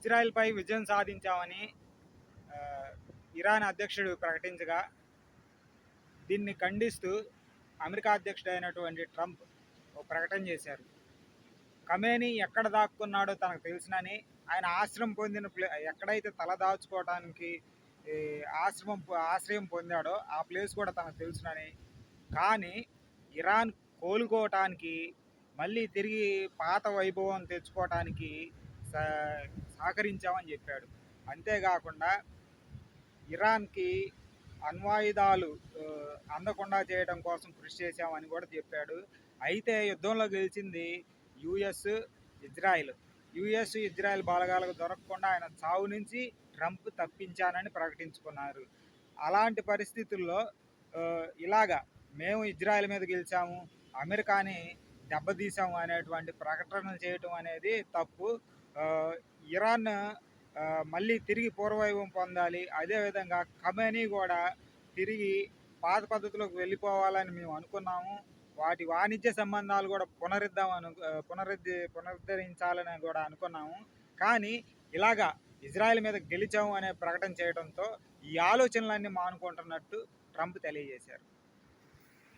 ఇజ్రాయెల్‌పై విజయం సాధించామని ఆహ్, ఇరాన్ అధ్యక్షుడు ప్రకటించగా, దీన్ని ఖండిస్తూ అమెరికా అధ్యక్షుడైనటువంటి ట్రంప్ ఓ ప్రకటన చేశారు. ఖమేనీ ఎక్కడ దాక్కున్నాడో తనకు తెలుసునని, ఆయన ఆశ్రయం పొందిన ఎక్కడైతే తల దాచుకోవటానికి ఈ ఆశ్రయం పొందాడో ఆ ప్లేస్ కూడా తనకు తెలుసునని, కానీ ఇరాన్ కోలుకోవటానికి, మళ్ళీ తిరిగి పాత వైభవం తెచ్చుకోవటానికి స సహకరించామని చెప్పాడు. అంతేకాకుండా ఇరాన్‌కి అణ్వాయుధాలు అందకుండా చేయడం కోసం కృషి చేశామని కూడా చెప్పాడు. అయితే యుద్ధంలో గెలిచింది యూఎస్, ఇజ్రాయిల్. యూఎస్, ఇజ్రాయిల్ బలగాలకు దొరకకుండా ఆయన చావు నుంచి ట్రంప్ తప్పించానని ప్రకటించుకున్నారు. అలాంటి పరిస్థితుల్లో ఇలాగా మేము ఇజ్రాయిల్ మీద గెలిచాము, అమెరికాని దెబ్బతీసాము అనేటువంటి ప్రకటనలు చేయటం అనేది తప్పు. ఇరాన్ మళ్ళీ తిరిగి పూర్వవైభవం పొందాలి. అదేవిధంగా ఖమేనీ కూడా తిరిగి పాత పద్ధతిలోకి వెళ్ళిపోవాలని మేము అనుకున్నాము. వాటి వాణిజ్య సంబంధాలు కూడా పునరుద్ధరించాలని కూడా అనుకున్నాము. కానీ ఇలాగా ఇజ్రాయెల్ మీద గెలిచాము అనే ప్రకటన చేయడంతో ఈ ఆలోచనలన్నీ మానుకుంటున్నట్టు ట్రంప్ తెలియజేశారు.